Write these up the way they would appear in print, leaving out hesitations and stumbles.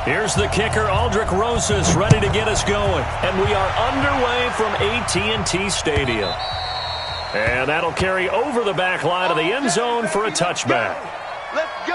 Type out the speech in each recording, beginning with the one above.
Here's the kicker, Aldrich Rosas, ready to get us going. And we are underway from AT&T Stadium. And that'll carry over the back line of the end zone for a touchback. Let's go.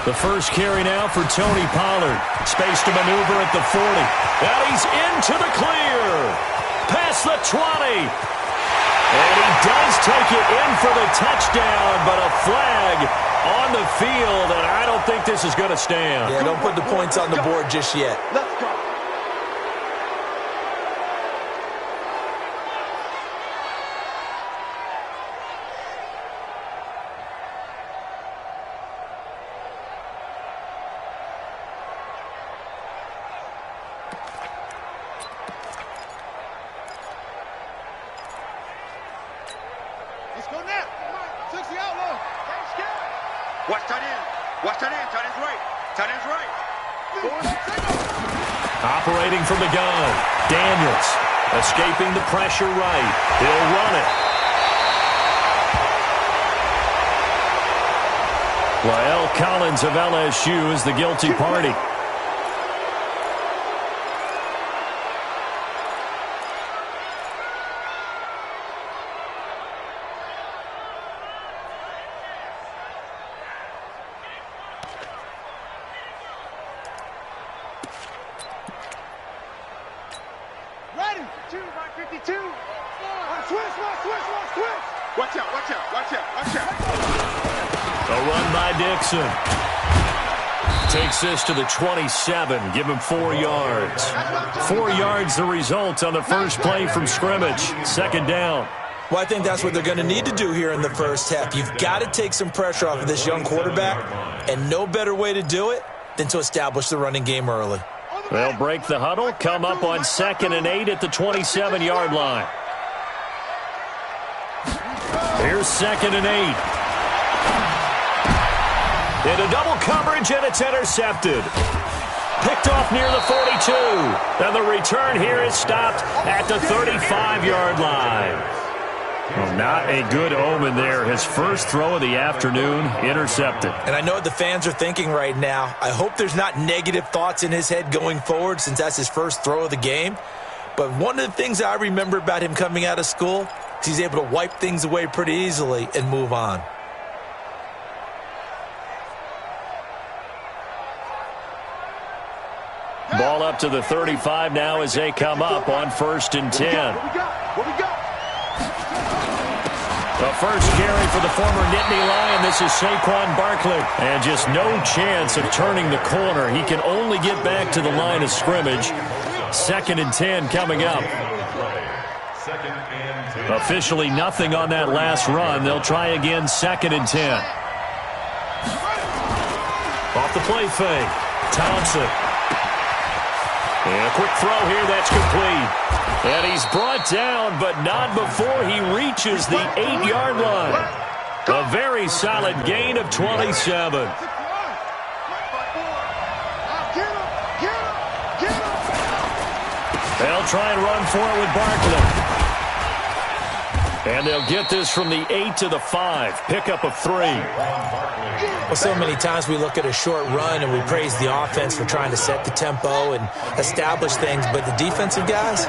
The first carry now for Tony Pollard. Space to maneuver at the 40. And he's into the clear. Past the 20. And he does take it in for the touchdown, but a flag on the field, and I don't think this is going to stand. Yeah, don't put the points on the board just yet. Let's go. Let's go now. 60 outlaw. Watch tight end. Watch tight end. Tight end's right. Tight end's right. Operating from the gun. Daniels escaping the pressure right. He'll run it. Lael Collins of LSU is the guilty party. Ready. 2-52. Switch. Watch out. A run by Dixon. Takes this to the 27. Give him 4 yards. 4 yards the result on the first play from scrimmage. Second down. Well, I think that's what they're going to need to do here in the first half. You've got to take some pressure off of this young quarterback, and no better way to do it than to establish the running game early. They'll break the huddle, come up on 2nd and 8 at the 27-yard line. Here's 2nd and 8. Into double coverage, and it's intercepted. Picked off near the 42. And the return here is stopped at the 35-yard line. Well, not a good omen there. His first throw of the afternoon, intercepted. And I know what the fans are thinking right now. I hope there's not negative thoughts in his head going forward since that's his first throw of the game. But one of the things I remember about him coming out of school is he's able to wipe things away pretty easily and move on. Ball up to the 35 now as they come up on 1st and 10. What we got? The first carry for the former Nittany Lion. This is Saquon Barkley. And just no chance of turning the corner. He can only get back to the line of scrimmage. 2nd and 10 coming up. Officially nothing on that last run. They'll try again 2nd and 10. Off the play fake. Thompson. And a quick throw here, that's complete. And he's brought down, but not before he reaches the 8-yard line. A very solid gain of 27. They'll try and run for it with Barkley. And they'll get this from the 8 to the 5. Pickup of 3. Well, so many times we look at a short run and we praise the offense for trying to set the tempo and establish things. But the defensive guys,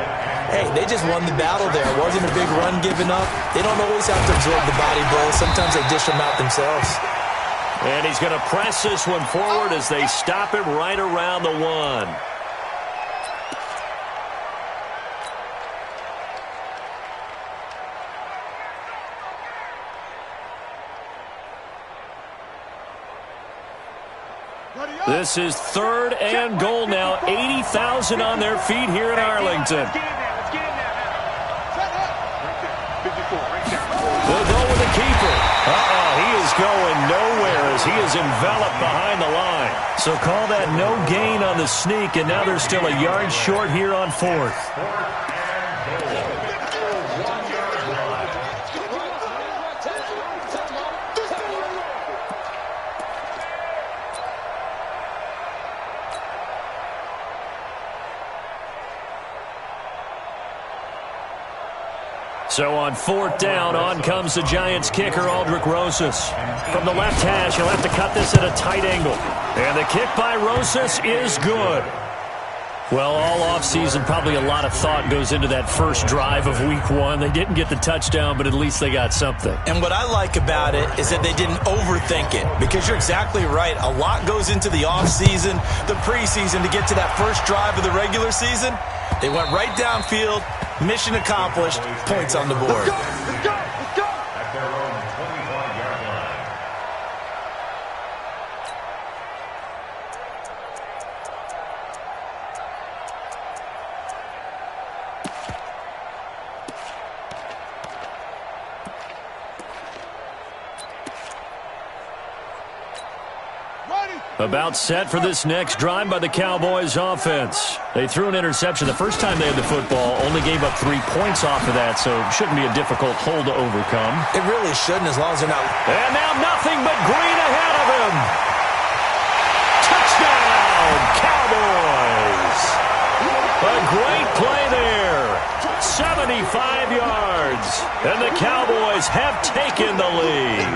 hey, they just won the battle there. It wasn't a big run given up. They don't always have to absorb the body blows. Sometimes they dish them out themselves. And he's going to press this one forward as they stop him right around the 1. This is 3rd and goal now. 80,000 on their feet here in Arlington. They'll go with the keeper. He is going nowhere as he is enveloped behind the line. So call that no gain on the sneak, and now they're still a yard short here on 4th. So on 4th down, on comes the Giants kicker, Aldrick Rosas. From the left hash, he'll have to cut this at a tight angle. And the kick by Rosas is good. Well, all offseason, probably a lot of thought goes into that first drive of Week 1. They didn't get the touchdown, but at least they got something. And what I like about it is that they didn't overthink it, because you're exactly right. A lot goes into the offseason, the preseason, to get to that first drive of the regular season. They went right downfield. Mission accomplished. Points on the board. Let's go! Let's go! Let's go! At their own 25-yard line. About set for this next drive by the Cowboys offense. They threw an interception the first time they had the football, only gave up 3 points off of that, so it shouldn't be a difficult hole to overcome. It really shouldn't, as long as they're not. And now nothing but green ahead of him. Touchdown, Cowboys. A great play there. 75 yards. And the Cowboys have taken the lead.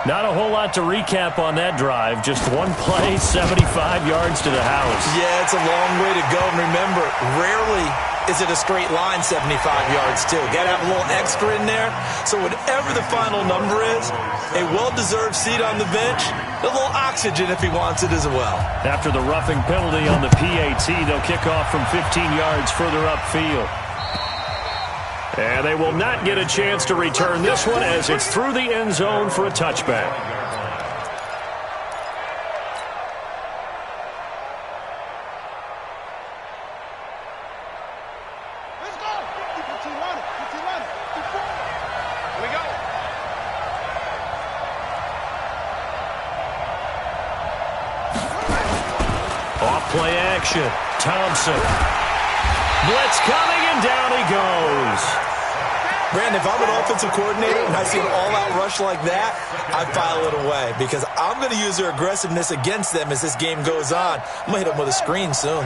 Not a whole lot to recap on that drive. Just one play, 75 yards to the house. Yeah, it's a long way to go. And remember, rarely is it a straight line 75 yards, too. Got to have a little extra in there. So whatever the final number is, a well-deserved seat on the bench, a little oxygen if he wants it as well. After the roughing penalty on the PAT, they'll kick off from 15 yards further upfield. And they will not get a chance to return this one as it's through the end zone for a touchback. Let's go! 15 line it. 15 line it. Here we go. Off play action. Thompson. Blitz coming, and down he goes. Brandon, if I'm an offensive coordinator and I see an all-out rush like that, I file it away, because I'm going to use their aggressiveness against them as this game goes on. I'm going to hit them with a screen soon.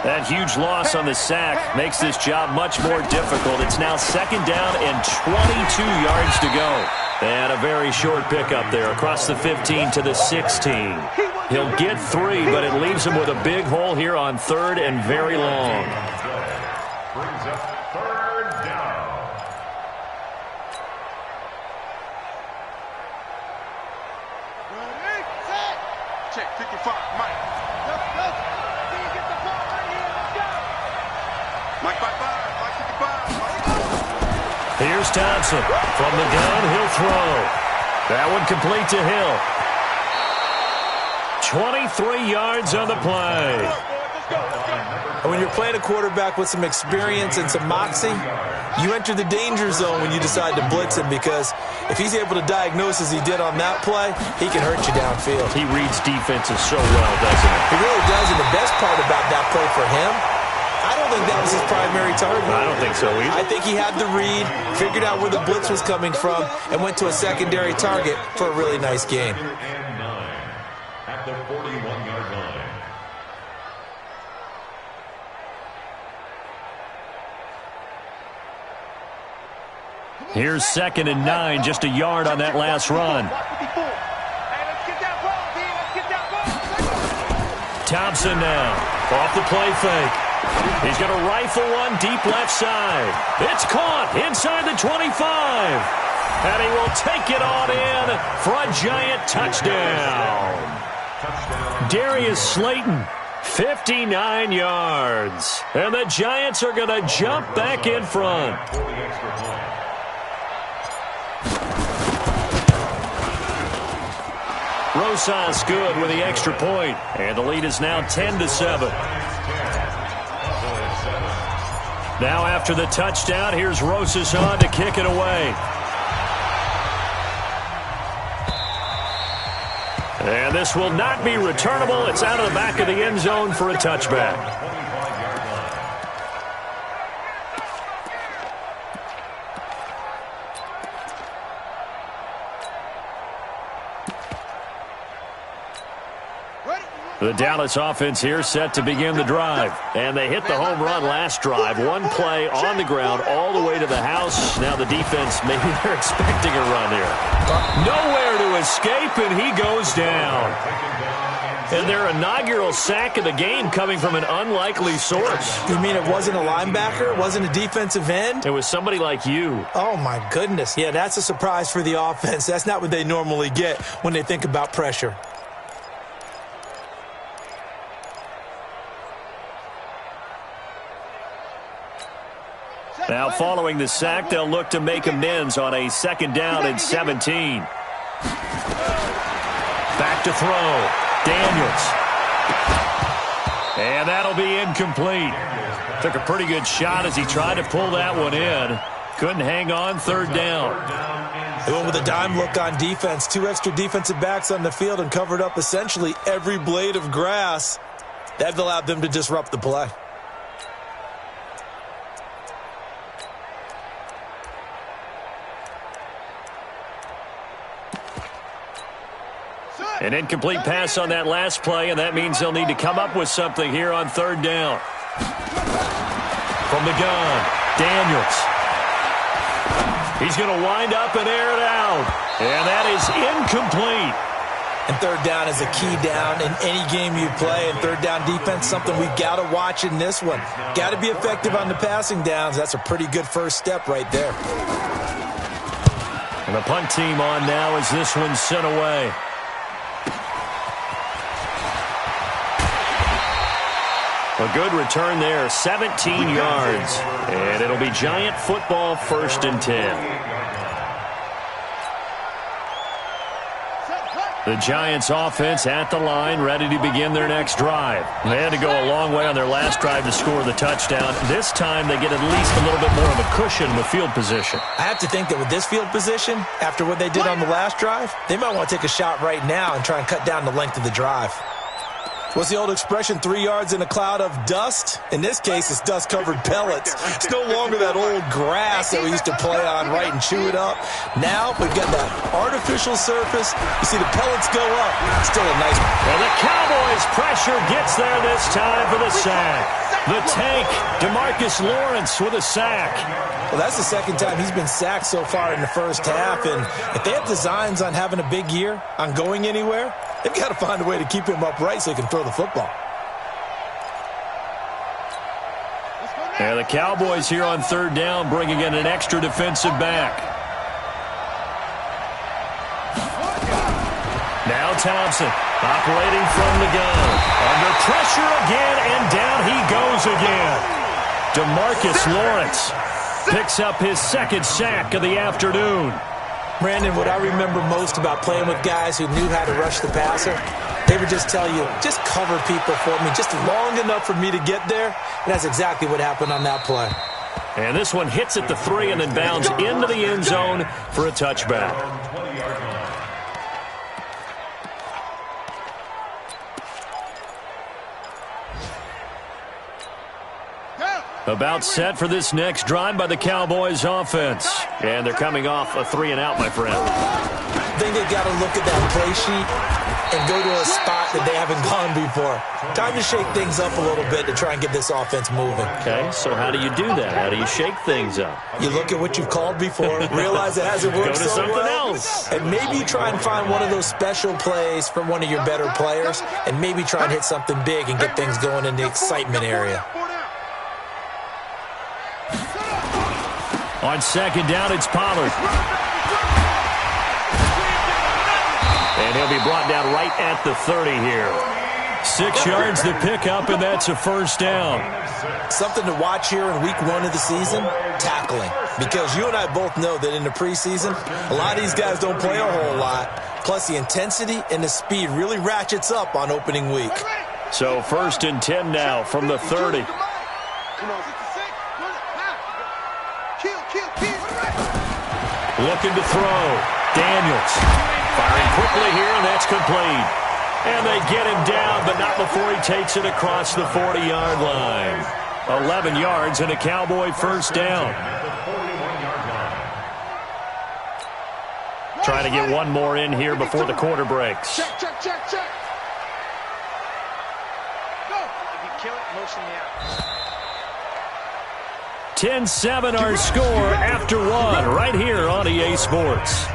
That huge loss on the sack makes this job much more difficult. It's now 2nd down and 22 yards to go. And a very short pickup there across the 15 to the 16. He'll get 3, but it leaves him with a big hole here on 3rd and very long. Brings up 3rd down. Ready, set. Check 55, Mike. Let's go. Can you get the ball right here? Let's go. Mike 55, Mike 55. Here's Thompson. From the gun, he'll throw. That one complete to Hill. 23 yards on the play. And when you're playing a quarterback with some experience and some moxie, you enter the danger zone when you decide to blitz him, because if he's able to diagnose as he did on that play, he can hurt you downfield. He reads defenses so well, doesn't he? He really does, and the best part about that play for him, I don't think that was his primary target. I don't think so either. I think he had the read, figured out where the blitz was coming from, and went to a secondary target for a really nice gain. And 9 at the 41-yard line. Here's 2nd and 9, just a yard on that last run. Hey, let's get that ball, D. Let's get that ball. Thompson now, off the play fake. He's going to rifle one deep left side. It's caught inside the 25. And he will take it on in for a Giant touchdown. Darius Slayton, 59 yards. And the Giants are going to jump back in front. For the extra point. Rosas good with the extra point, and the lead is now 10-7. Now after the touchdown, here's Rosas on to kick it away. And this will not be returnable. It's out of the back of the end zone for a touchback. The Dallas offense here set to begin the drive. And they hit the home run last drive. One play on the ground all the way to the house. Now the defense, maybe they're expecting a run here. Nowhere to escape, and he goes down. And their inaugural sack of the game coming from an unlikely source. You mean it wasn't a linebacker? It wasn't a defensive end? It was somebody like you. Oh, my goodness. Yeah, that's a surprise for the offense. That's not what they normally get when they think about pressure. Now following the sack, they'll look to make amends on a 2nd down and 17. Back to throw. Daniels. And that'll be incomplete. Took a pretty good shot as he tried to pull that one in. Couldn't hang on, 3rd down. They went with a dime look on defense. 2 extra defensive backs on the field and covered up essentially every blade of grass. That allowed them to disrupt the play. An incomplete pass on that last play, and that means they'll need to come up with something here on 3rd down. From the gun, Daniels. He's going to wind up and air it out. And that is incomplete. And 3rd down is a key down in any game you play. And 3rd down defense, something we've got to watch in this one. Got to be effective on the passing downs. That's a pretty good first step right there. And the punt team on now as this one's sent away. A good return there, 17 yards. And it'll be Giant football, 1st and 10. The Giants offense at the line, ready to begin their next drive. They had to go a long way on their last drive to score the touchdown. This time they get at least a little bit more of a cushion with field position. I have to think that with this field position, after what they did on the last drive, they might want to take a shot right now and try and cut down the length of the drive. What's the old expression, 3 yards in a cloud of dust? In this case, it's dust-covered pellets. It's no longer that old grass that we used to play on, right, and chew it up. Now, we've got that artificial surface. You see the pellets go up. Still a nice one. And the Cowboys' pressure gets there this time for the sack. The tank, DeMarcus Lawrence with a sack. Well, that's the 2nd time he's been sacked so far in the first half. And if they have designs on having a big year, on going anywhere, they've got to find a way to keep him upright so he can throw the football. And the Cowboys here on 3rd down bringing in an extra defensive back. Now Thompson operating from the gun. Under pressure again, and down he goes again. DeMarcus Lawrence picks up his 2nd sack of the afternoon. Brandon, what I remember most about playing with guys who knew how to rush the passer, they would just tell you, just cover people for me, just long enough for me to get there. And that's exactly what happened on that play. And this one hits at the 3 and then bounds into the end zone for a touchback. About set for this next drive by the Cowboys offense. And they're coming off a 3-and-out, my friend. I think they've got to look at that play sheet and go to a spot that they haven't gone before. Time to shake things up a little bit to try and get this offense moving. Okay, so how do you do that? How do you shake things up? You look at what you've called before, realize it hasn't worked go to so something well, else. and maybe try and find one of those special plays from one of your better players, and maybe try and hit something big and get things going in the excitement area. On 2nd down, it's Pollard. And he'll be brought down right at the 30 here. 6 yards to pick up, and that's a first down. Something to watch here in week 1 of the season, tackling. Because you and I both know that in the preseason, a lot of these guys don't play a whole lot. Plus, the intensity and the speed really ratchets up on opening week. So 1st and 10 now from the 30. Looking to throw. Daniels firing quickly here, and that's complete. And they get him down, but not before he takes it across the 40-yard line. 11 yards and a Cowboy first down. Trying to get one more in here before the quarter breaks. Check. Go. If you kill it, motion me out. 10-7 our score after 1 right here on EA Sports.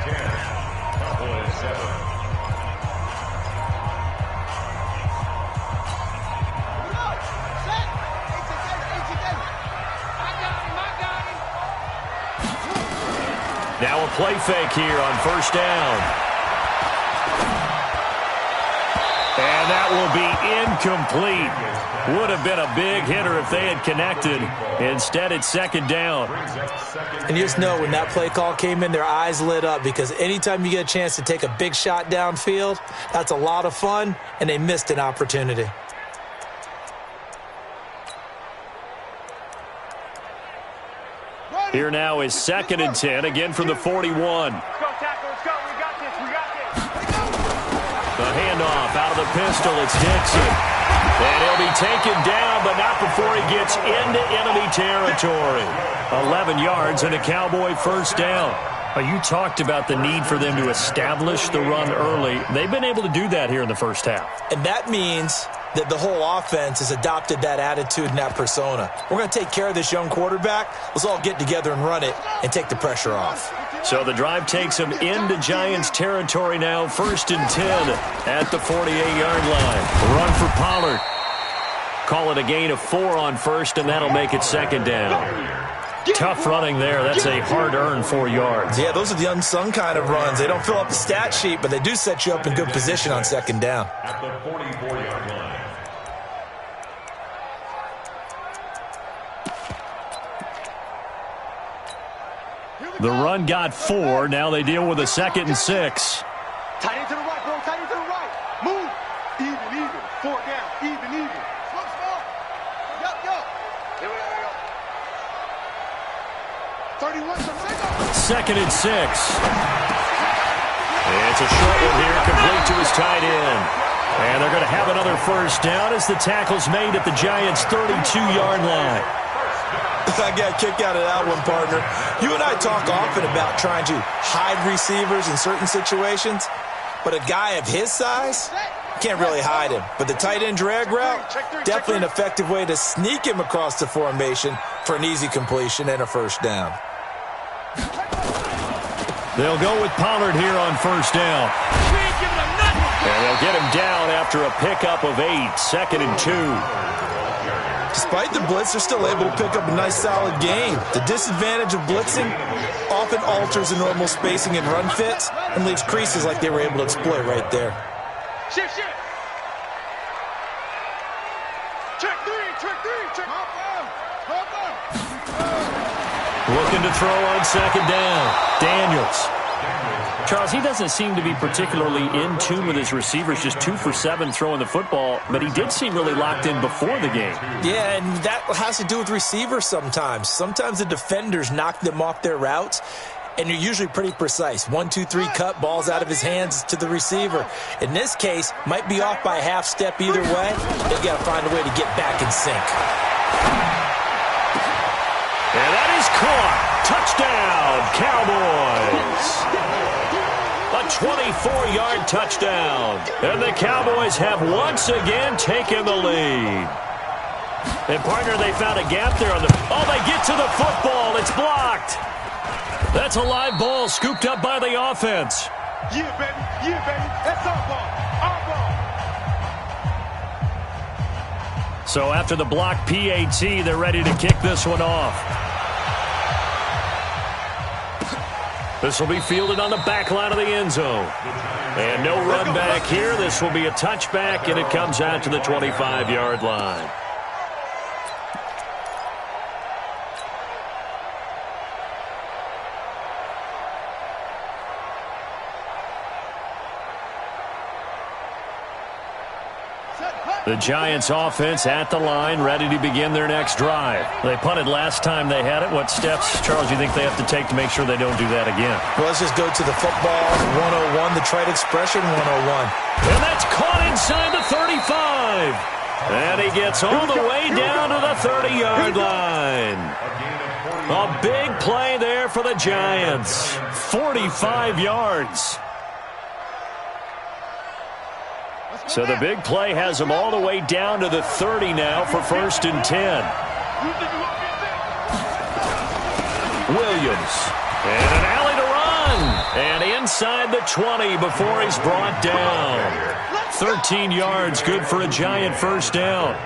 Now a play fake here on first down. And that will be incomplete. Would have been a big hitter if they had connected. Instead, it's second down. And you just know when that play call came in, their eyes lit up, because anytime you get a chance to take a big shot downfield, that's a lot of fun, and they missed an opportunity. Here now is 2nd and 10, again from the 41. Let's go, tackle. Let's go. We got this. The handoff out of the pistol. It's Dixon. And he'll be taken down, but not before he gets into enemy territory. 11 yards and a Cowboy first down. You talked about the need for them to establish the run early. They've been able to do that here in the first half. And that means that the whole offense has adopted that attitude and that persona. We're going to take care of this young quarterback. Let's all get together and run it and take the pressure off. So the drive takes them into Giants territory now. 1st and 10 at the 48-yard line. Run for Pollard. Call it a gain of 4 on first, and that'll make it second down. Tough running there. That's a hard-earned 4 yards. Yeah, those are the unsung kind of runs. They don't fill up the stat sheet, but they do set you up in good position on second down. At the 44-yard line. The run got 4. Now they deal with a 2nd and 6. Tight end to the right, bro. Tight end to the right. Move. Even. 4 down. Even. Small. Yo. Here we go. 31. 2nd and 6. It's a short one here, complete to his tight end. And they're going to have another first down as the tackle's made at the Giants' 32-yard line. I got a kick out of that one, partner. You and I talk often about trying to hide receivers in certain situations, but a guy of his size can't really hide him. But the tight end drag route, definitely an effective way to sneak him across the formation for an easy completion and a first down. They'll go with Pollard here on first down. And they'll get him down after a pickup of 8, 2nd and 2. Despite the blitz, they're still able to pick up a nice, solid gain. The disadvantage of blitzing often alters the normal spacing and run fits and leaves creases like they were able to exploit right there. Shift. Check three. Looking to throw on second down. Daniels. Charles, he doesn't seem to be particularly in tune with his receivers, just 2 for 7 throwing the football, but he did seem really locked in before the game. Yeah, and that has to do with receivers sometimes. Sometimes the defenders knock them off their routes, and you're usually pretty precise. 1, 2, 3 cut, balls out of his hands to the receiver. In this case, might be off by a half step either way. They've got to find a way to get back in sync. And that is caught. Touchdown, Cowboys. A 24-yard touchdown. And the Cowboys have once again taken the lead. And, partner, they found a gap there on the... Oh, they get to the football. It's blocked. That's a live ball scooped up by the offense. Yeah, baby. That's our ball. So after the block PAT, they're ready to kick this one off. This will be fielded on the back line of the end zone. And no run back here. This will be a touchback, and it comes out to the 25-yard line. The Giants offense at the line, ready to begin their next drive. They punted last time they had it. What steps, Charles, do you think they have to take to make sure they don't do that again? Well, let's just go to the football 101, the trade expression 101. And that's caught inside the 35. And he gets all the way down to the 30-yard line. A big play there for the Giants. 45 yards. So the big play has them all the way down to the 30 now for 1st and 10. Williams. And an alley to run. And inside the 20 before he's brought down. 13 yards, good for a Giant first down.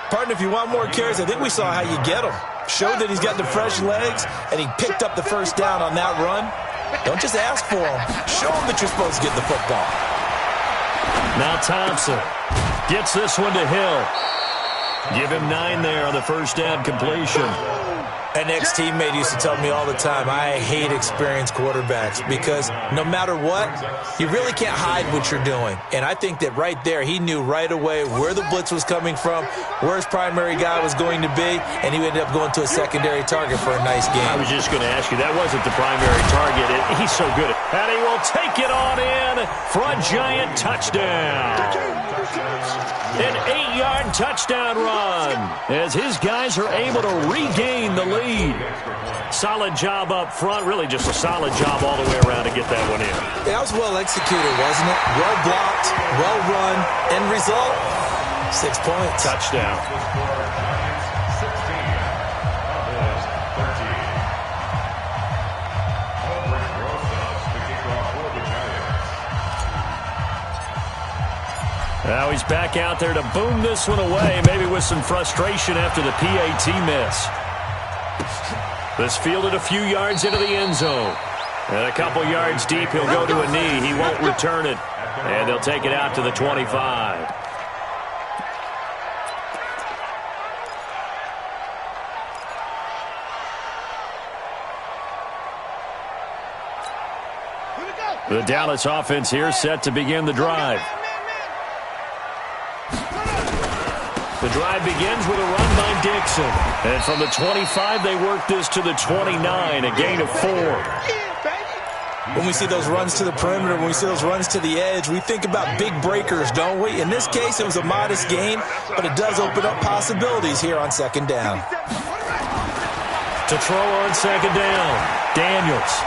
Partner, if you want more carries, I think we saw how you get him. Showed that he's got the fresh legs, and he picked up the first down on that run. Don't just ask for him. Show him that you're supposed to get the football. Now Thompson gets this one to Hill. Give him 9 there on the first down completion. An ex-teammate used to tell me all the time, I hate experienced quarterbacks because no matter what, you really can't hide what you're doing. And I think that right there, he knew right away where the blitz was coming from, where his primary guy was going to be, and he ended up going to a secondary target for a nice game. I was just going to ask you, that wasn't the primary target. He's so good at it. And he will take it on in for a Giant touchdown. An 8-yard touchdown run as his guys are able to regain the lead. Solid job up front, really just a solid job all the way around to get that one in. That was well executed, wasn't it? Well blocked, well run, end result, 6 points. Touchdown. Now he's back out there to boom this one away, maybe with some frustration after the PAT miss. This fielded a few yards into the end zone. And a couple yards deep, he'll go to a knee. He won't return it. And they'll take it out to the 25. The Dallas offense here set to begin the drive. The drive begins with a run by Dixon. And from the 25, they work this to the 29, a gain of 4. When we see those runs to the perimeter, when we see those runs to the edge, we think about big breakers, don't we? In this case, it was a modest gain, but it does open up possibilities here on second down. To throw on second down, Daniels.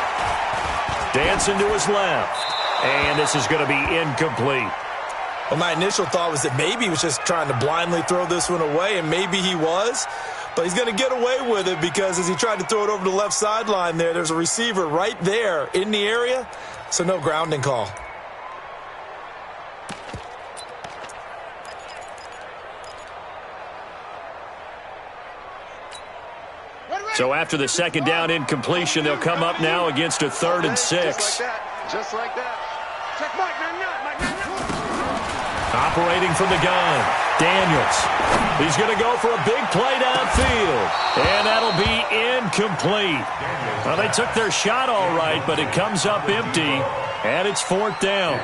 Dancing to his left. And this is going to be incomplete. Well, my initial thought was that maybe he was just trying to blindly throw this one away, and maybe he was. But he's going to get away with it because as he tried to throw it over the left sideline there's a receiver right there in the area, so no grounding call. So after the second down incompletion, they'll come up now against a 3rd and 6. Just like that. Check Mike, Operating from the gun, Daniels. He's going to go for a big play downfield. And that'll be incomplete. Well, they took their shot all right, but it comes up empty. And it's 4th down.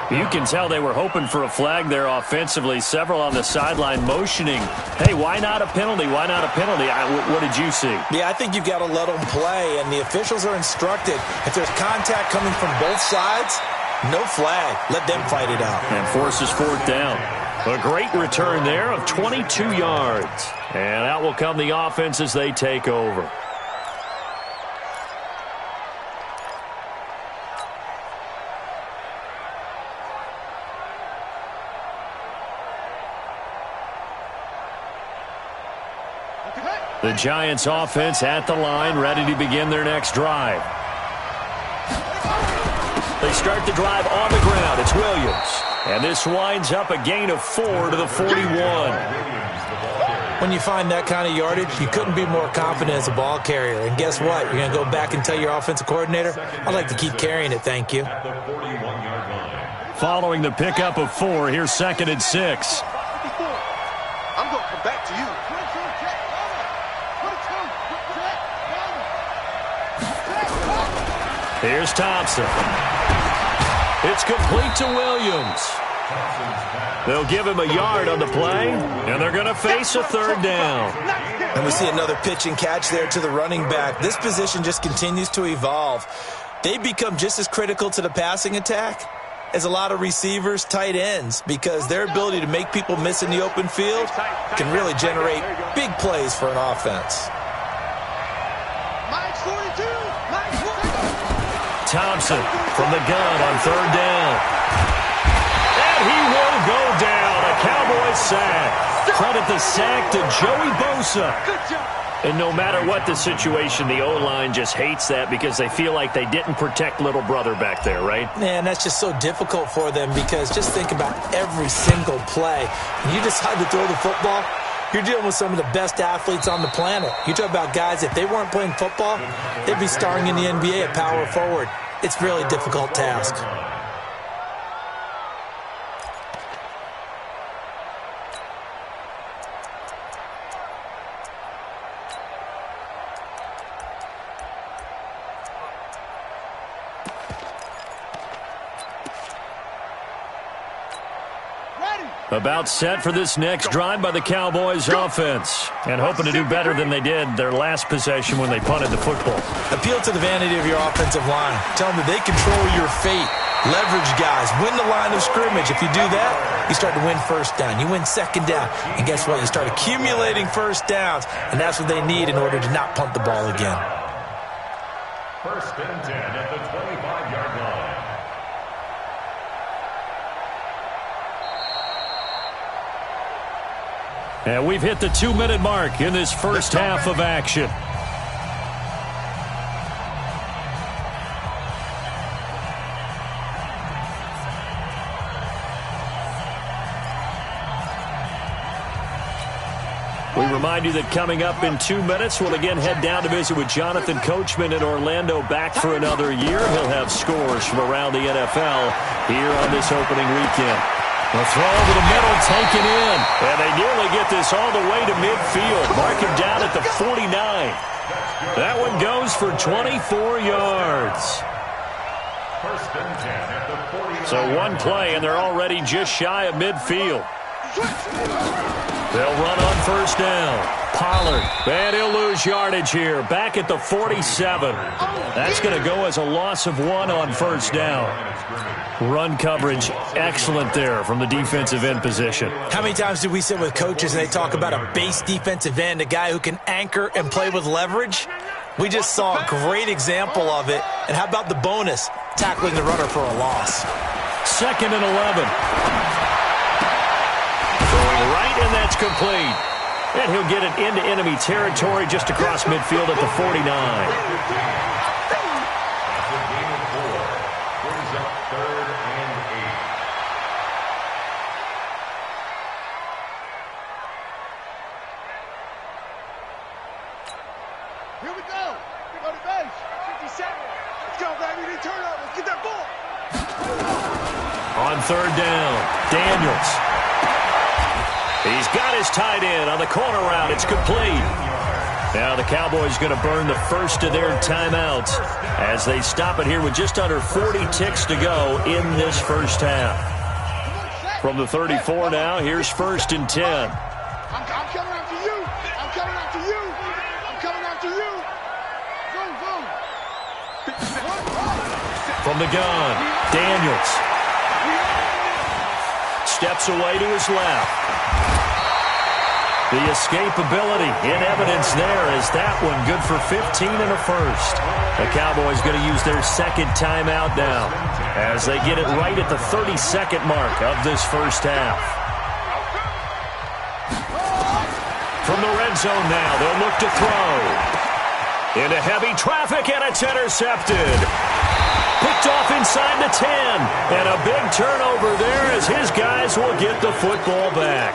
You can tell they were hoping for a flag there offensively. Several on the sideline motioning. Hey, why not a penalty? Why not a penalty? What did you see? Yeah, I think you've got to let them play. And the officials are instructed, if there's contact coming from both sides, no flag. Let them fight it out. And forces 4th down. A great return there of 22 yards. And out will come the offense as they take over. The Giants offense at the line, ready to begin their next drive. They start the drive on the ground. It's Williams. And this winds up a gain of 4 to the 41. When you find that kind of yardage, you couldn't be more confident as a ball carrier. And guess what? You're going to go back and tell your offensive coordinator, I'd like to keep carrying it, thank you. Following the pickup of 4, here's 2nd and 6. I'm going to come back to you. Here's Thompson. It's complete to Williams. They'll give him a yard on the play, and they're going to face a 3rd down. And we see another pitch and catch there to the running back. This position just continues to evolve. They become just as critical to the passing attack as a lot of receivers, tight ends, because their ability to make people miss in the open field can really generate big plays for an offense. Thompson from the gun on 3rd down. And he will go down. A Cowboys sack. Credit the sack to Joey Bosa. And no matter what the situation, the O-line just hates that because they feel like they didn't protect little brother back there, right? Man, that's just so difficult for them because just think about every single play. When you decide to throw the football, you're dealing with some of the best athletes on the planet. You talk about guys, if they weren't playing football, they'd be starring in the NBA at power forward. It's a really difficult task. About set for this next drive by the Cowboys offense. And hoping to do better than they did their last possession when they punted the football. Appeal to the vanity of your offensive line. Tell them that they control your fate. Leverage guys. Win the line of scrimmage. If you do that, you start to win 1st down. You win 2nd down. And guess what? You start accumulating 1st downs. And that's what they need in order to not punt the ball again. 1st and 10 at the 25-yard line. And we've hit the 2-minute mark in this first half of action. We remind you that coming up in 2 minutes, we'll again head down to visit with Jonathan Coachman in Orlando, back for another year. He'll have scores from around the NFL here on this opening weekend. The throw over the middle, taken in. And they nearly get this all the way to midfield. Mark him down at the 49. That one goes for 24 yards. 1st and 10 at the 40. So one play, and they're already just shy of midfield. They'll run on 1st down. Pollard, and he'll lose yardage here. Back at the 47. That's going to go as a loss of 1 on 1st down. Run coverage excellent there from the defensive end position. How many times do we sit with coaches and they talk about a base defensive end, a guy who can anchor and play with leverage? We just saw a great example of it. And how about the bonus? Tackling the runner for a loss. 2nd and 11. Throwing right, and that's complete. And he'll get it into enemy territory just across midfield at the 49. Here we go. Go to base. 57. Let's go, baby. They turn up. Let's get that ball. On 3rd down, Daniels. He's got his tight end on the corner route. It's complete. Now the Cowboys going to burn the first of their timeouts as they stop it here with just under 40 ticks to go in this first half. From the 34 now, here's 1st and 10. I'm coming after you. I'm coming after you. I'm coming after you. Go. From the gun, Daniels. Steps away to his left. The escapability in evidence there is that one good for 15 and a first. The Cowboys going to use their 2nd timeout now as they get it right at the 32nd mark of this first half. From the red zone now, they'll look to throw. Into heavy traffic, and it's intercepted. Picked off inside. inside the 10. And a big turnover there as his guys will get the football back.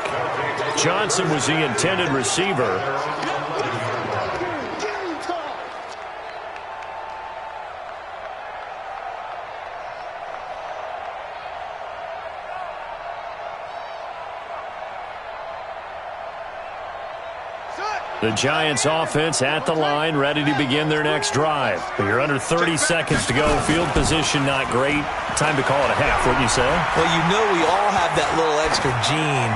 Johnson was the intended receiver. The Giants offense at the line, ready to begin their next drive. But you're under 30 seconds to go. Field position not great. Time to call it a half, wouldn't you say? Well, you know we all have that little extra gene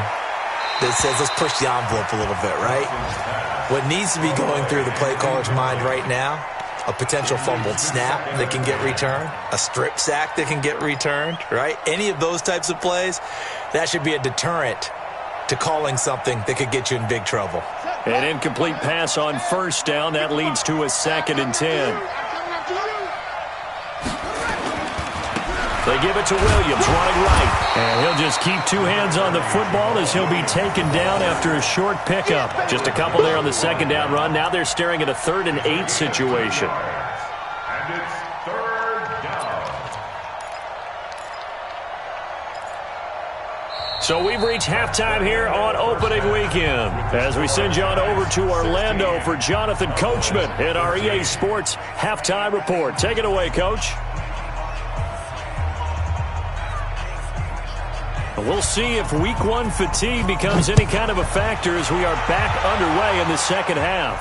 that says let's push the envelope a little bit, right? What needs to be going through the play caller's mind right now, a potential fumbled snap that can get returned, a strip sack that can get returned, right? Any of those types of plays, that should be a deterrent to calling something that could get you in big trouble. An incomplete pass on first down. That leads to a 2nd and 10. They give it to Williams, running right. And he'll just keep 2 hands on the football as he'll be taken down after a short pickup. Just a couple there on the 2nd down run. Now they're staring at a 3rd and 8 situation. And it's 3rd down. So we've reached halftime here on opening weekend as we send you on over to Orlando for Jonathan Coachman in our EA Sports Halftime Report. Take it away, Coach. We'll see if Week 1 fatigue becomes any kind of a factor as we are back underway in the second half.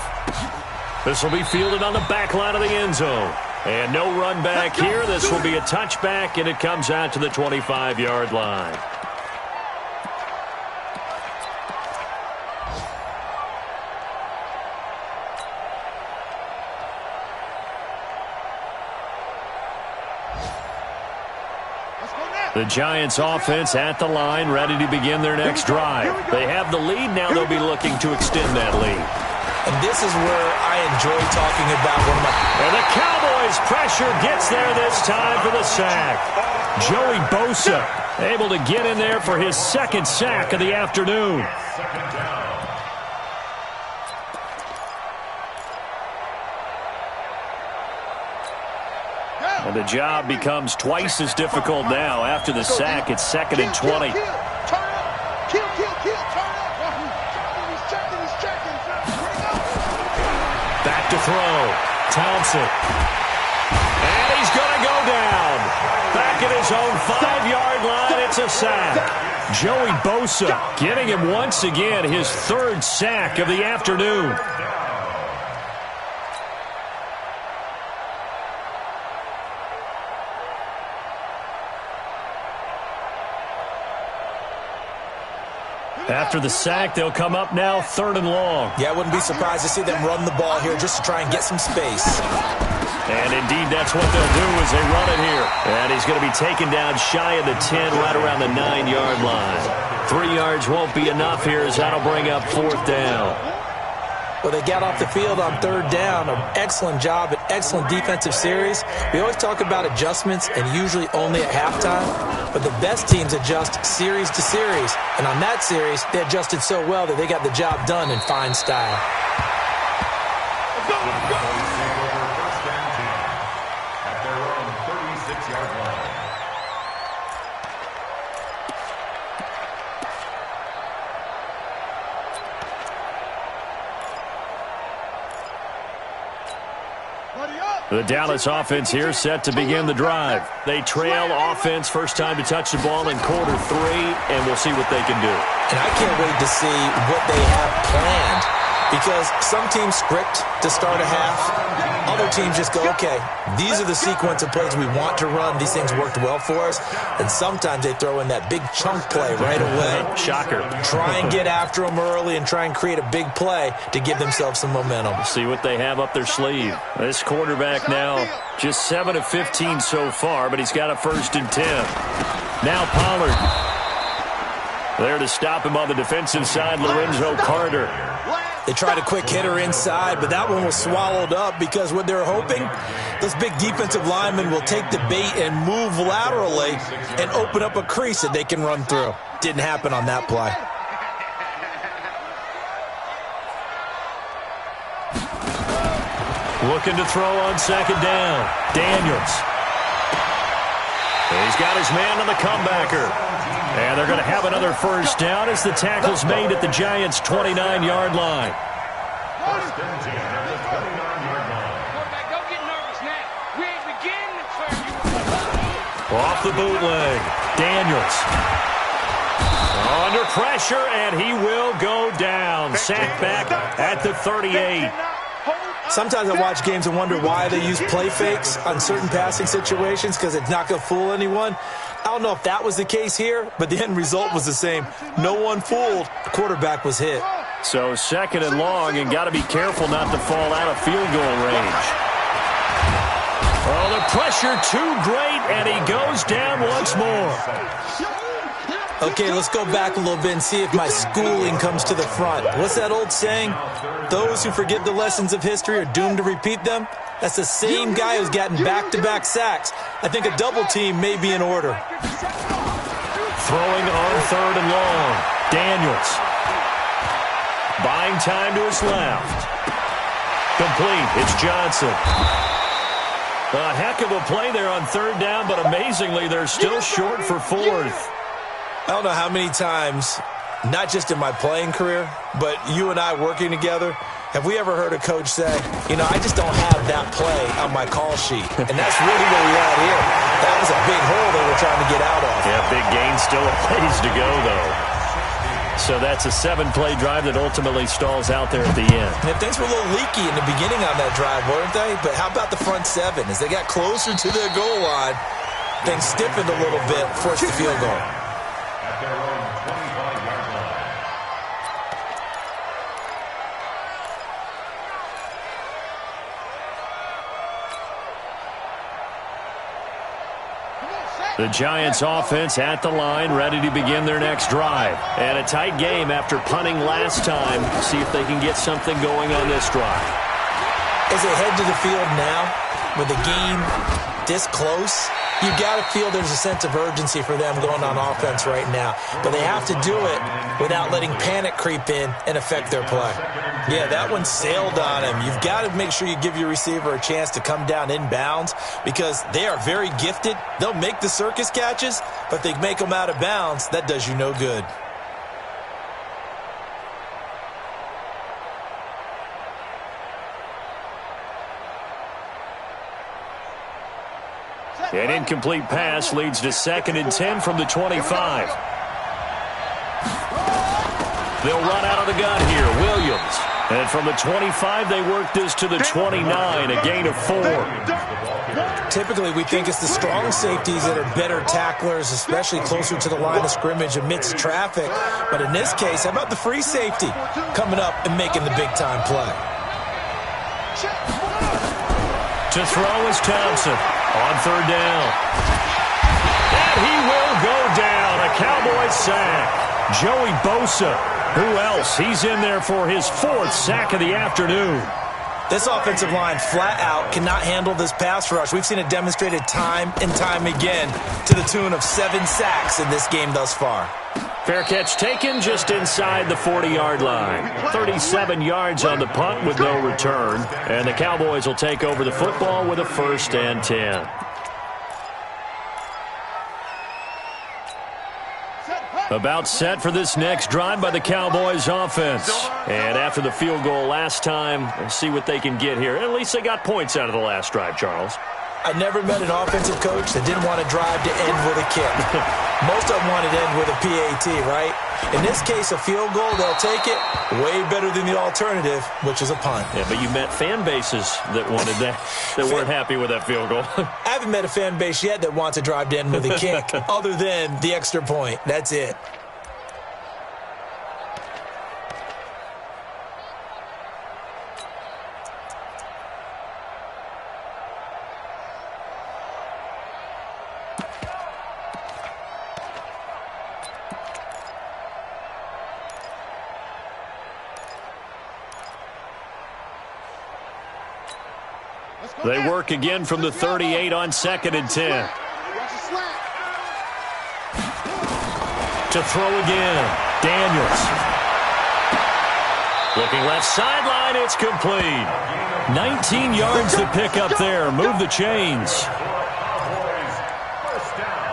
This will be fielded on the back line of the end zone. And no run back here. This will be a touchback, and it comes out to the 25-yard line. The Giants offense at the line, ready to begin their next drive. They have the lead. Now they'll be looking to extend that lead. And this is where I enjoy talking about one of my... And the Cowboys' pressure gets there this time for the sack. Joey Bosa able to get in there for his 2nd sack of the afternoon. And the job becomes twice as difficult now. After the sack, it's 2nd and 20. Back to throw. Thompson. And he's going to go down. Back at his own 5-yard line, it's a sack. Joey Bosa getting him once again his 3rd sack of the afternoon. After the sack, they'll come up now 3rd and long. Yeah, I wouldn't be surprised to see them run the ball here just to try and get some space. And indeed, that's what they'll do as they run it here. And he's going to be taken down shy of the 10, right around the 9-yard line. 3 yards won't be enough here as that'll bring up 4th down. Well, they got off the field on 3rd down. An excellent job, an excellent defensive series. We always talk about adjustments and usually only at halftime, but the best teams adjust series to series. And on that series, they adjusted so well that they got the job done in fine style. Let's go, let's go. First and 10 at their own 36-yard line. The Dallas offense here set to begin the drive. They trail offense, first time to touch the ball in quarter 3, and we'll see what they can do. And I can't wait to see what they have planned, because some teams script to start a half. Other teams just go, okay, these are the sequence of plays we want to run. These things worked well for us. And sometimes they throw in that big chunk play right away. Shocker. Try and get after them early and try and create a big play to give themselves some momentum. See what they have up their sleeve. This quarterback now just 7 of 15 so far, but he's got a 1st and 10. Now Pollard. There to stop him on the defensive side, Lorenzo Carter. They tried a quick hitter inside, but that one was swallowed up because what they're hoping, those big defensive linemen will take the bait and move laterally and open up a crease that they can run through. Didn't happen on that play. Looking to throw on 2nd down. Daniels. He's got his man on the comebacker. And they're going to have another first down as the tackle's made at the Giants' 29-yard line. First and 10 at the 29-yard line. Quarterback, don't get nervous now. We ain't beginning to Off the bootleg. Daniels. Under pressure, and he will go down. Sacked back at the 38. Sometimes I watch games and wonder why they use play fakes on certain passing situations because it's not going to fool anyone. I don't know if that was the case here, but the end result was the same. No one fooled. The quarterback was hit. So second and long, and got to be careful not to fall out of field goal range. Oh, the pressure too great, and he goes down once more. Okay, let's go back a little bit and see if my schooling comes to the front. What's that old saying? Those who forget the lessons of history are doomed to repeat them. That's the same guy who's gotten back-to-back sacks. I think a double team may be in order. Throwing on third and long. Daniels. Buying time to his left. Complete. It's Johnson. A heck of a play there on third down, but amazingly, they're still short for fourth. I don't know how many times, not just in my playing career, but you and I working together, have we ever heard a coach say, you know, I just don't have that play on my call sheet. And that's really where we're at here. That was a big hole they were trying to get out of. Yeah, big gain, still a ways to go, though. So that's a 7-play drive that ultimately stalls out there at the end. And things were a little leaky in the beginning on that drive, weren't they? But how about the front seven? As they got closer to the goal line, things stiffened a little bit, forced the field goal. At their own 25-yard line. The Giants offense at the line, ready to begin their next drive. And a tight game after punting last time. See if they can get something going on this drive. As they head to the field now, with the game this close, you've got to feel there's a sense of urgency for them going on offense right now. But they have to do it without letting panic creep in and affect their play. Yeah, that one sailed on him. You've got to make sure you give your receiver a chance to come down inbounds because they are very gifted. They'll make the circus catches, but if they make them out of bounds, that does you no good. An incomplete pass leads to 2nd and 10 from the 25. They'll run out of the gun here. Williams. And from the 25, they work this to the 29, a gain of 4. Typically, we think it's the strong safeties that are better tacklers, especially closer to the line of scrimmage amidst traffic. But in this case, how about the free safety coming up and making the big-time play? To throw is Thompson on third down. And he will go down. A Cowboys sack. Joey Bosa. Who else? He's in there for his 4th sack of the afternoon. This offensive line flat out cannot handle this pass rush. We've seen it demonstrated time and time again to the tune of 7 sacks in this game thus far. Fair catch taken just inside the 40-yard line. 37 yards on the punt with no return. And the Cowboys will take over the football with a 1st and 10. About set for this next drive by the Cowboys offense. And after the field goal last time, let's see what they can get here. At least they got points out of the last drive, Charles. I never met an offensive coach that didn't want to drive to end with a kick. Most of them wanted to end with a PAT, right? In this case, a field goal, they'll take it. Way better than the alternative, which is a punt. Yeah, but you met fan bases that wanted that, that weren't happy with that field goal. I haven't met a fan base yet that wants to drive to end with a kick, other than the extra point. That's it. They work again from the 38 on 2nd and 10. To throw again. Daniels. Looking left sideline, it's complete. 19 yards to pick up there. Move the chains. Cowboys, 1st down.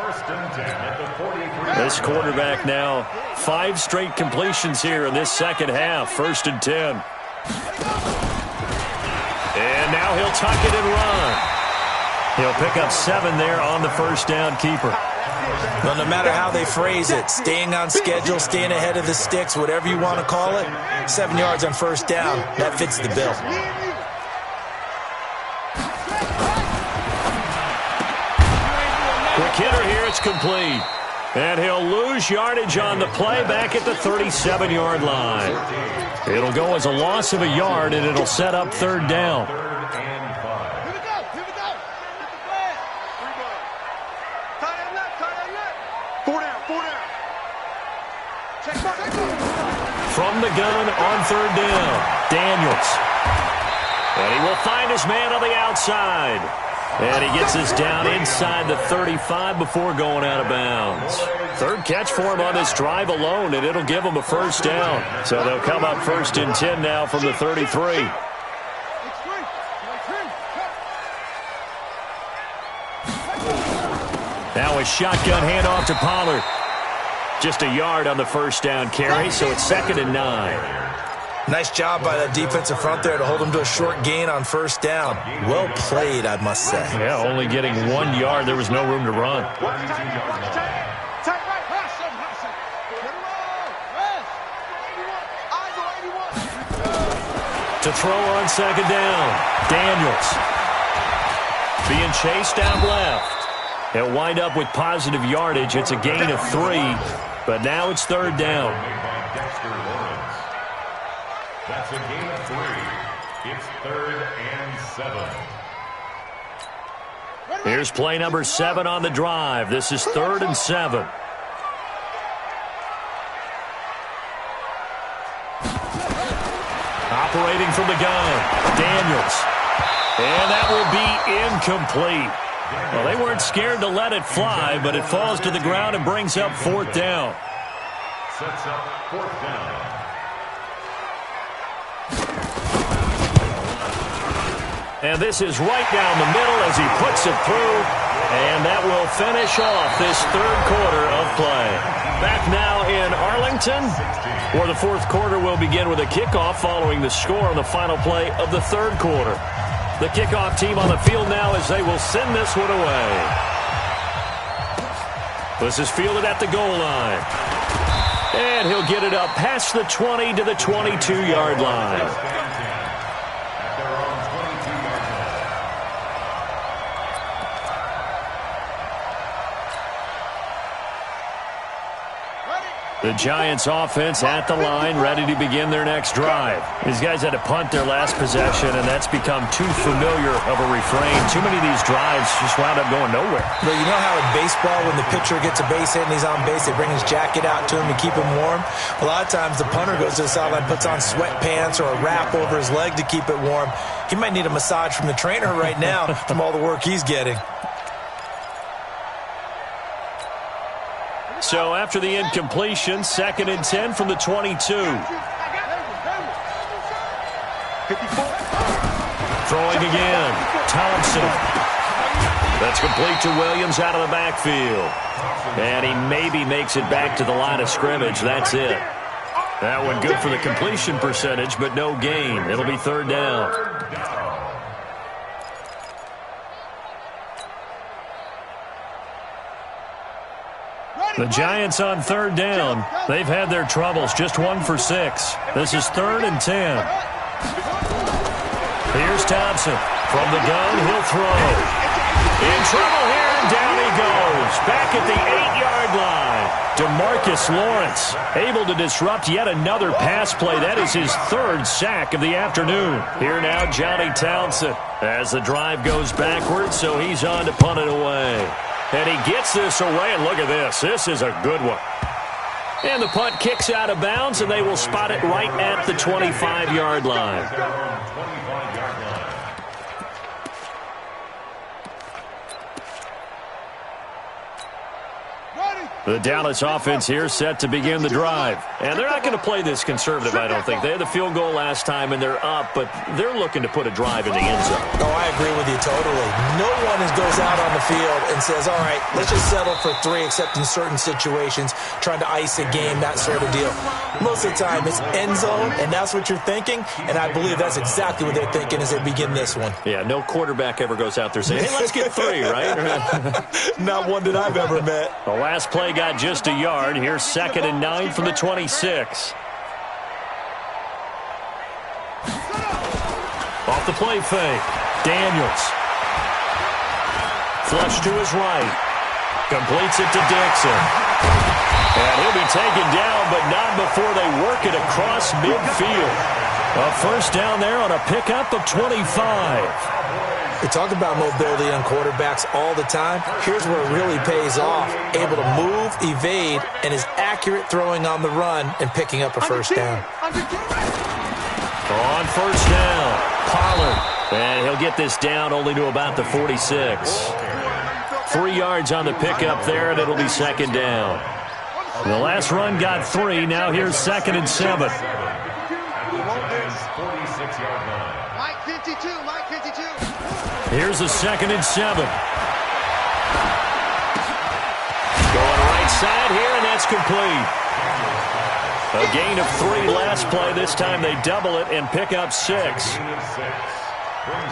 first and 10 at the 43. This quarterback now 5 straight completions here in this second half. First and 10. And now he'll tuck it and run. He'll pick up 7 there on the first down keeper. Well, no matter how they phrase it, staying on schedule, staying ahead of the sticks, whatever you want to call it, 7 yards on first down, that fits the bill. Quick hitter here, it's complete. And he'll lose yardage on the play back at the 37-yard line. It'll go as a loss of a yard, and it'll set up third down. From the gun on third down, Daniels. And he will find his man on the outside. And he gets us down inside the 35 before going out of bounds. Third catch for him on this drive alone, and it'll give him a first down. So they'll come up first and 10 now from the 33. Now a shotgun handoff to Pollard. Just a yard on the first down carry, so it's 2nd and 9. Nice job by that defensive front there to hold him to a short gain on first down. Well played, I must say. Yeah, only getting 1 yard. There was no room to run. To throw on second down, Daniels. Being chased out left. He'll wind up with positive yardage. It's a gain of 3, but now it's third down. That's a gain of 3. It's 3rd and 7. Here's play number 7 on the drive. This is 3rd and 7. Operating from the gun, Daniels. And that will be incomplete. Well, they weren't scared to let it fly, but it falls to the ground and brings up 4th down. Sets up 4th down. And this is right down the middle as he puts it through. And that will finish off this third quarter of play. Back now in Arlington, where the fourth quarter will begin with a kickoff following the score on the final play of the third quarter. The kickoff team on the field now as they will send this one away. This is fielded at the goal line. And he'll get it up past the 20 to the 22-yard line. The Giants offense at the line, ready to begin their next drive. These guys had to punt their last possession, and that's become too familiar of a refrain. Too many of these drives just wound up going nowhere. But you know how in baseball, when the pitcher gets a base hit and he's on base, they bring his jacket out to him to keep him warm? A lot of times the punter goes to the sideline, puts on sweatpants or a wrap over his leg to keep it warm. He might need a massage from the trainer right now from all the work he's getting. So after the incompletion, 2nd and 10 from the 22. Throwing again, Thompson. That's complete to Williams out of the backfield. And he maybe makes it back to the line of scrimmage. That's it. That one good for the completion percentage, but no gain. It'll be third down. The Giants on third down. They've had their troubles, just 1 for 6. This is 3rd and 10. Here's Thompson. From the gun, he'll throw. In trouble here, and down he goes. Back at the 8-yard line. DeMarcus Lawrence able to disrupt yet another pass play. That is his 3rd sack of the afternoon. Here now, Johnny Townsend. As the drive goes backwards, so he's on to punt it away. And he gets this away, and look at this. This is a good one. And the punt kicks out of bounds, and they will spot it right at the 25-yard line. The Dallas offense here set to begin the drive. And they're not going to play this conservative, I don't think. They had the field goal last time, and they're up, but they're looking to put a drive in the end zone. Oh, I agree with you totally. No one goes out on the field and says, all right, let's just settle for 3, except in certain situations, trying to ice a game, that sort of deal. Most of the time, it's end zone, and that's what you're thinking, and I believe that's exactly what they're thinking as they begin this one. Yeah, no quarterback ever goes out there saying, hey, let's get 3, right? Not one that I've ever met. The last play got just a yard. Here's 2nd and 9 from the 26. Off the play fake. Daniels. Flush to his right. Completes it to Dixon. And he'll be taken down, but not before they work it across midfield. A first down there on a pickup of 25. We talk about mobility on quarterbacks all the time. Here's where it really pays off. Able to move, evade, and is accurate throwing on the run and picking up a first down. On first down, Pollard. And he'll get this down only to about the 46. 3 yards on the pickup there, and it'll be 2nd down. The last run got 3. Now here's 2nd and 7. 46-yard line. Mike 52, Mike 52. Here's a 2nd and 7. Going right side here, and that's complete. A gain of 3 last play. This time they double it and pick up 6. Brings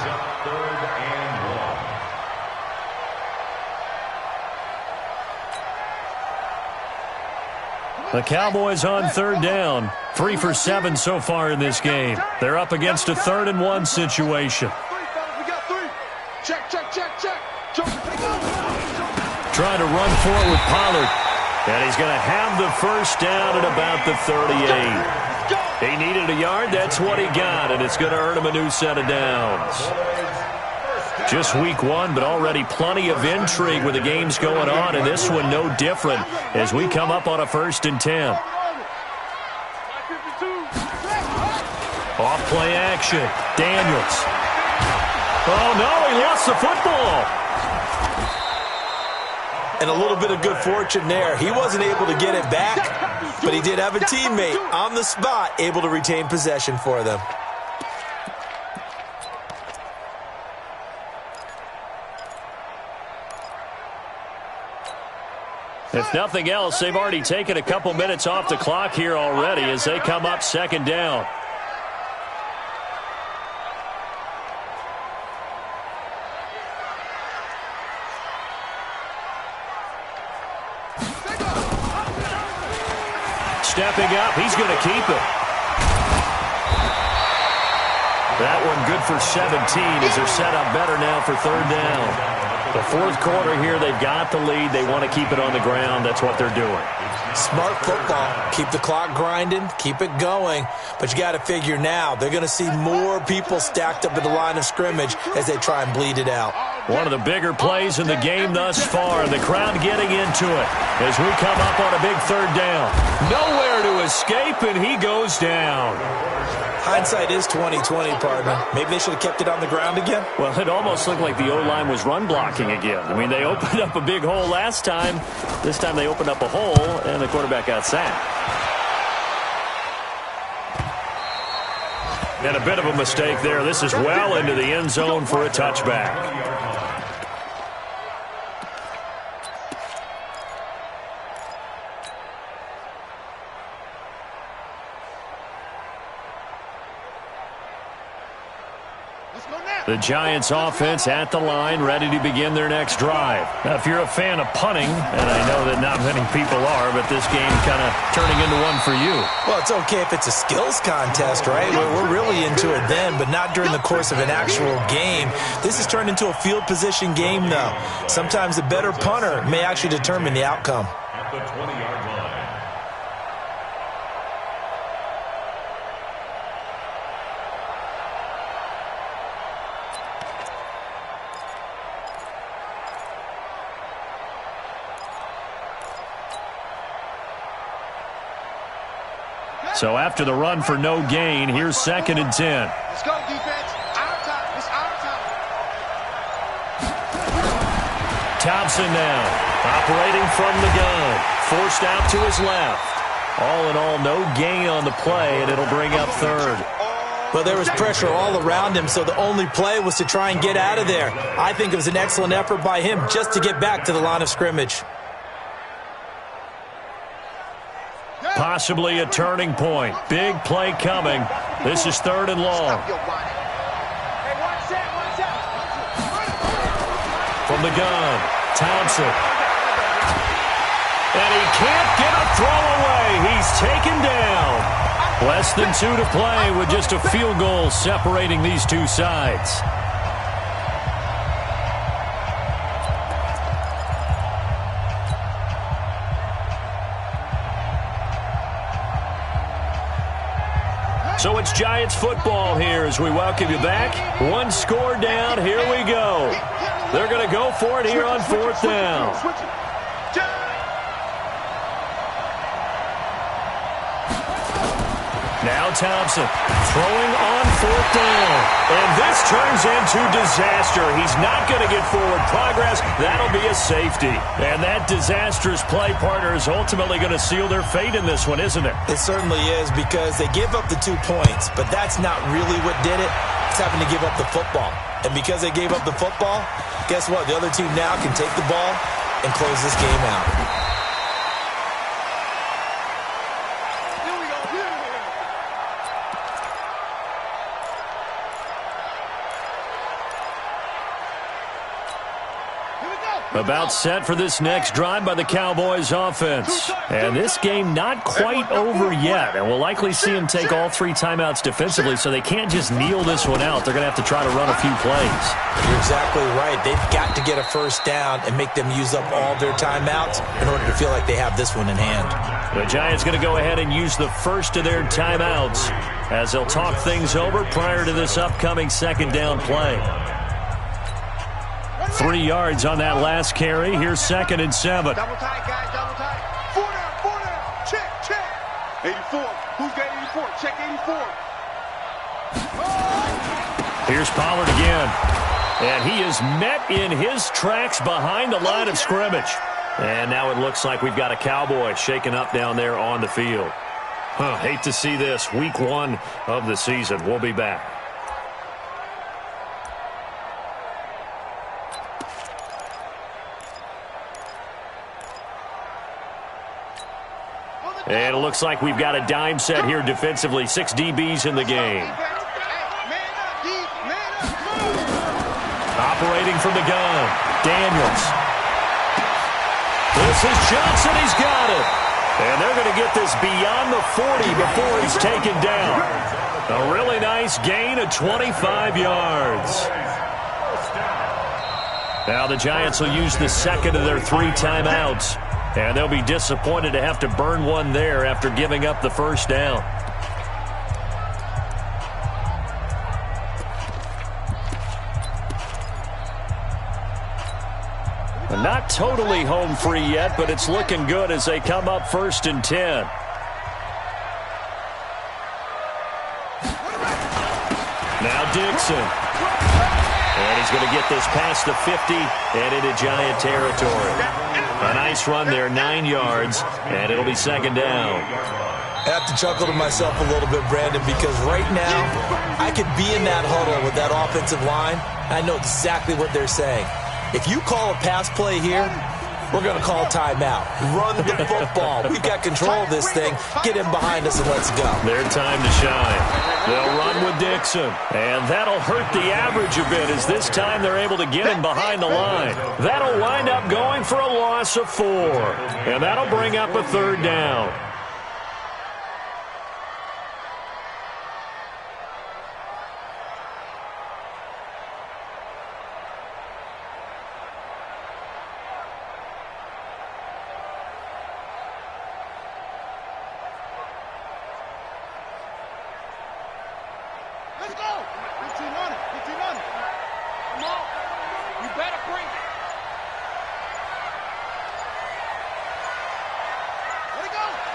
up 3rd and 1. The Cowboys on 3rd down. 3 for 7 so far in this game. They're up against a 3rd and 1 situation. Check, check, check, check. Trying to run for it with Pollard. And he's going to have the first down at about the 38. He needed a yard. That's what he got, and it's going to earn him a new set of downs. Just week 1, but already plenty of intrigue with the games going on, and this one no different as we come up on a 1st and 10. Off play action. Daniels. Oh, no, he lost the football. And a little bit of good fortune there. He wasn't able to get it back, but he did have a teammate on the spot able to retain possession for them. If nothing else, they've already taken a couple minutes off the clock here already as they come up 2nd down. Stepping up, he's going to keep it. That one good for 17 as they're set up better now for 3rd down. The 4th quarter here, they've got the lead. They want to keep it on the ground. That's what they're doing. Smart football. Keep the clock grinding. Keep it going. But you got to figure now, they're going to see more people stacked up at the line of scrimmage as they try and bleed it out. One of the bigger plays in the game thus far. The crowd getting into it as we come up on a big 3rd down. Nowhere to escape, and he goes down. Hindsight is 20/20, partner. Maybe they should have kept it on the ground again. Well, it almost looked like the O-line was run blocking again. I mean, they opened up a big hole last time. This time they opened up a hole, and the quarterback got sacked. And a bit of a mistake there. This is well into the end zone for a touchback. The Giants offense at the line, ready to begin their next drive. Now, if you're a fan of punting, and I know that not many people are, but this game kind of turning into one for you. Well, it's okay if it's a skills contest, right? We're really into it then, but not during the course of an actual game. This has turned into a field position game, though. Sometimes the better punter may actually determine the outcome. At the 20-yard line. So after the run for no gain, here's 2nd and 10. Let's go, defense. Our time. It's our time. Thompson now, operating from the gun. Forced out to his left. All in all, no gain on the play, and it'll bring up third. Well, there was pressure all around him, so the only play was to try and get out of there. I think it was an excellent effort by him just to get back to the line of scrimmage. Possibly a turning point. Big play coming. This is 3rd and long. From the gun, Thompson. And he can't get a throw away. He's taken down. Less than 2 to play with just a field goal separating these two sides. So it's Giants football here as we welcome you back. 1 score down. Here we go. They're going to go for it here on 4th down. Now Thompson throwing on 4th down. And this turns into disaster. He's not going to get forward progress. That'll be a safety. And that disastrous play partner is ultimately going to seal their fate in this one, isn't it? It certainly is, because they gave up the 2 points, but that's not really what did it. It's having to give up the football. And because they gave up the football, guess what? The other team now can take the ball and close this game out. About set for this next drive by the Cowboys offense. And this game not quite over yet. And we'll likely see them take all 3 timeouts defensively, so they can't just kneel this one out. They're going to have to try to run a few plays. You're exactly right. They've got to get a first down and make them use up all their timeouts in order to feel like they have this one in hand. The Giants going to go ahead and use the first of their timeouts as they'll talk things over prior to this upcoming 2nd down play. 3 yards on that last carry. Here's 2nd and 7. Double tight, guys, double tight. 4 down. Check, check. 84. Who's got 84? Check 84. Here's Pollard again. And he is met in his tracks behind the line of scrimmage. And now it looks like we've got a Cowboy shaken up down there on the field. Hate to see this. Week 1 of the season. We'll be back. And it looks like we've got a dime set here defensively. 6 DBs in the game. Operating from the gun, Daniels. This is Johnson. He's got it. And they're going to get this beyond the 40 before he's taken down. A really nice gain of 25 yards. Now the Giants will use the 2nd of their 3 timeouts. And they'll be disappointed to have to burn one there after giving up the first down. Not totally home free yet, but it's looking good as they come up 1st and 10. Now Dixon. And he's going to get this past the 50 and into Giant territory. A nice run there, 9 yards, and it'll be 2nd down. I have to chuckle to myself a little bit, Brandon, because right now I could be in that huddle with that offensive line. I know exactly what they're saying. If you call a pass play here, we're going to call timeout. Run the football. We've got control of this thing. Get him behind us and let's go. Their time to shine. They'll run with Dixon. And that'll hurt the average a bit as this time they're able to get him behind the line. That'll wind up going for a loss of 4. And that'll bring up a 3rd down.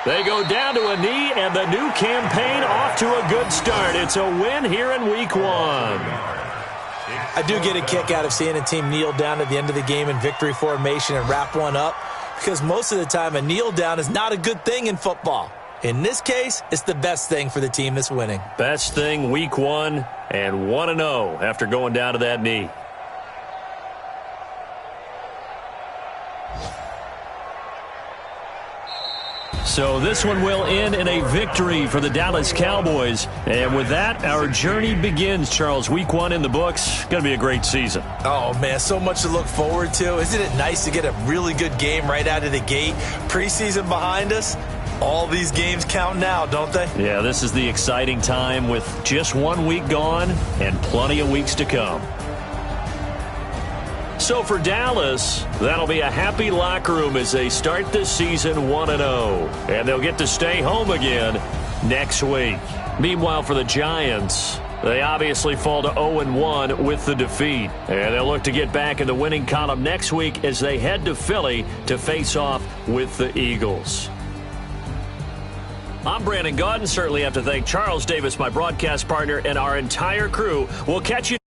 They go down to a knee, and the new campaign off to a good start. It's a win here in Week 1. I do get a kick out of seeing a team kneel down at the end of the game in victory formation and wrap one up, because most of the time a kneel down is not a good thing in football. In this case, it's the best thing for the team that's winning. Best thing week 1 and 1-0 after going down to that knee. So this one will end in a victory for the Dallas Cowboys. And with that, our journey begins, Charles. Week 1 in the books. Going to be a great season. Oh, man, so much to look forward to. Isn't it nice to get a really good game right out of the gate? Preseason behind us. All these games count now, don't they? Yeah, this is the exciting time with just 1 week gone and plenty of weeks to come. So for Dallas, that'll be a happy locker room as they start this season 1-0. And they'll get to stay home again next week. Meanwhile, for the Giants, they obviously fall to 0-1 with the defeat. And they'll look to get back in the winning column next week as they head to Philly to face off with the Eagles. I'm Brandon Gaudin. Certainly have to thank Charles Davis, my broadcast partner, and our entire crew. We'll catch you